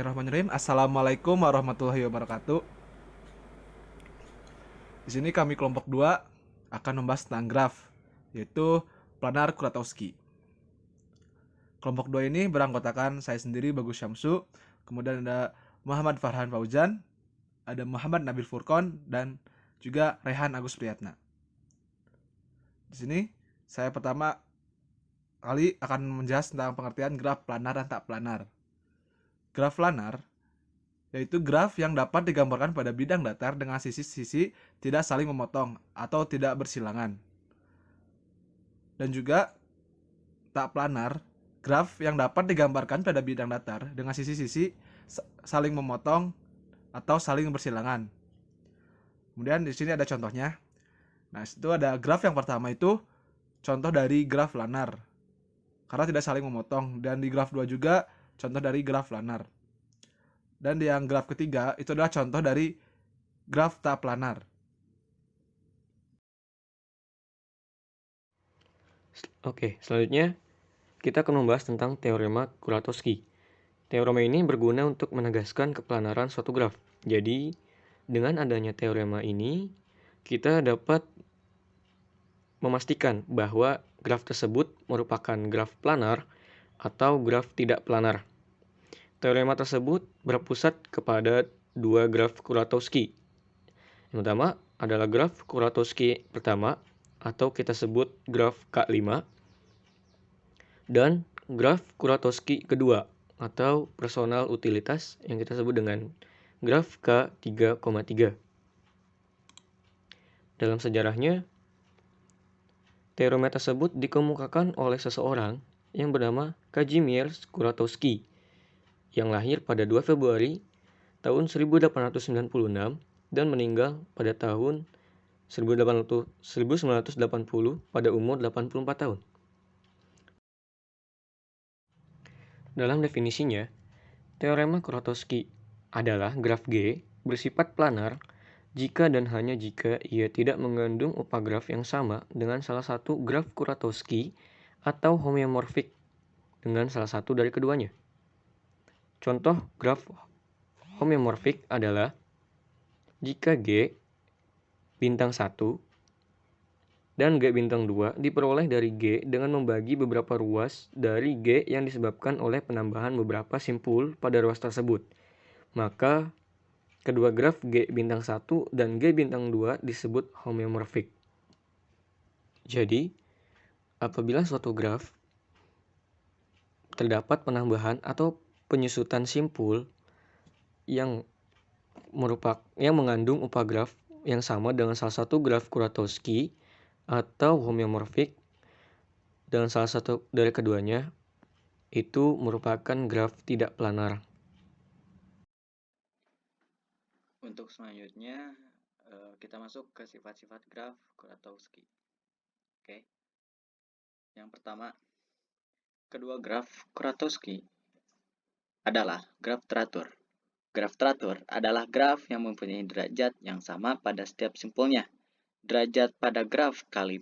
Bismillahirrahmanirrahim. Assalamualaikum warahmatullahi wabarakatuh. Di sini kami kelompok 2 akan membahas tentang graf, yaitu planar Kuratowski. Kelompok 2 ini beranggotakan saya sendiri Bagus Syamsu, kemudian ada Muhammad Farhan Fauzan, ada Muhammad Nabil Furqon, dan juga Rehan Agus Priyatna. Di sini saya pertama kali akan menjelaskan tentang pengertian graf planar dan tak planar. Graf planar yaitu graf yang dapat digambarkan pada bidang datar dengan sisi-sisi tidak saling memotong atau tidak bersilangan. Dan juga tak planar, graf yang dapat digambarkan pada bidang datar dengan sisi-sisi saling memotong atau saling bersilangan. Kemudian di sini ada contohnya. Nah, itu ada graf yang pertama itu contoh dari graf planar karena tidak saling memotong, dan di graf 2 juga contoh dari graf planar. Dan di yang graf ketiga itu adalah contoh dari graf tak planar. Oke, selanjutnya kita akan membahas tentang teorema Kuratowski. Teorema ini berguna untuk menegaskan keplanaran suatu graf. Jadi, dengan adanya teorema ini, kita dapat memastikan bahwa graf tersebut merupakan graf planar atau graf tidak planar. Teorema tersebut berpusat kepada dua graf Kuratowski. Yang pertama adalah graf Kuratowski pertama, atau kita sebut graf K5, dan graf Kuratowski kedua, atau personal utilitas yang kita sebut dengan graf K3,3. Dalam sejarahnya, teorema tersebut dikemukakan oleh seseorang yang bernama Kazimierz Kuratowski, yang lahir pada 2 Februari tahun 1896 dan meninggal pada tahun 1980 pada umur 84 tahun. Dalam definisinya, teorema Kuratowski adalah graf G bersifat planar jika dan hanya jika ia tidak mengandung upagraf yang sama dengan salah satu graf Kuratowski atau homeomorfik dengan salah satu dari keduanya. Contoh graf homeomorfik adalah jika G bintang 1 dan G bintang 2 diperoleh dari G dengan membagi beberapa ruas dari G yang disebabkan oleh penambahan beberapa simpul pada ruas tersebut. Maka kedua graf G bintang 1 dan G bintang 2 disebut homeomorfik. Jadi, apabila suatu graf terdapat penambahan atau penyusutan simpul yang mengandung upagraf yang sama dengan salah satu graf Kuratowski atau homeomorfik dengan salah satu dari keduanya, itu merupakan graf tidak planar. Untuk selanjutnya, kita masuk ke sifat-sifat graf Kuratowski. Oke. Yang pertama, kedua graf Kuratowski adalah graf teratur. Graf teratur adalah graf yang mempunyai derajat yang sama pada setiap simpulnya. Derajat pada graf K5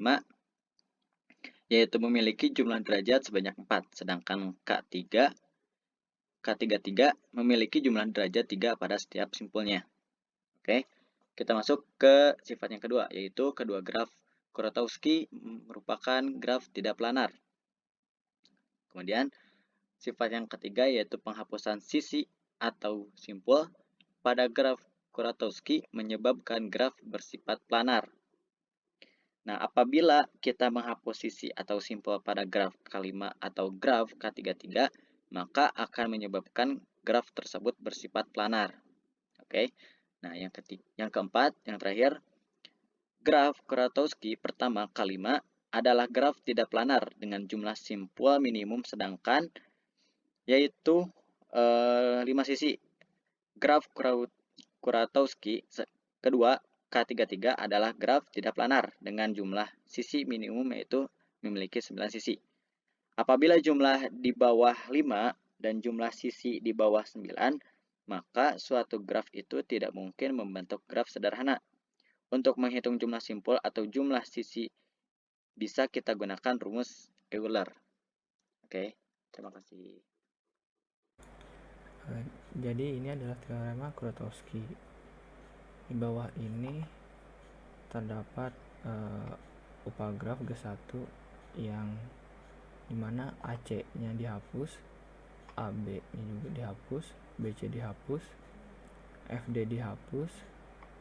yaitu memiliki jumlah derajat sebanyak 4, sedangkan K33 memiliki jumlah derajat 3 pada setiap simpulnya. Oke, kita masuk ke sifat yang kedua, yaitu kedua graf Kuratowski merupakan graf tidak planar. Kemudian, sifat yang ketiga yaitu penghapusan sisi atau simpul pada graf Kuratowski menyebabkan graf bersifat planar. Nah, apabila kita menghapus sisi atau simpul pada graf K5 atau graf K33, maka akan menyebabkan graf tersebut bersifat planar. Oke. Nah, yang keempat, yang terakhir, graf Kuratowski pertama K5 adalah graf tidak planar dengan jumlah simpul minimum sedangkan yaitu 5 sisi. Graf Kuratowski kedua K33 adalah graf tidak planar dengan jumlah sisi minimum yaitu memiliki 9 sisi. Apabila jumlah di bawah 5 dan jumlah sisi di bawah 9, maka suatu graf itu tidak mungkin membentuk graf sederhana. Untuk menghitung jumlah simpul atau jumlah sisi bisa kita gunakan rumus Euler. Oke, terima kasih. Jadi ini adalah teorema Kuratowski. Di bawah ini terdapat upagraf G1 yang dimana AC-nya dihapus, AB-nya juga dihapus, BC dihapus, FD dihapus,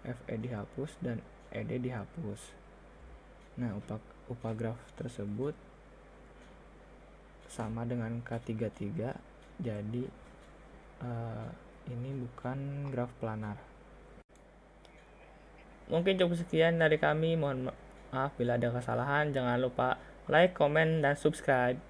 FE dihapus, dan ED dihapus. Nah, upagraf tersebut sama dengan K33, jadi ini bukan graf planar. Mungkin cukup sekian dari kami, mohon maaf bila ada kesalahan. Jangan lupa like, komen, dan subscribe.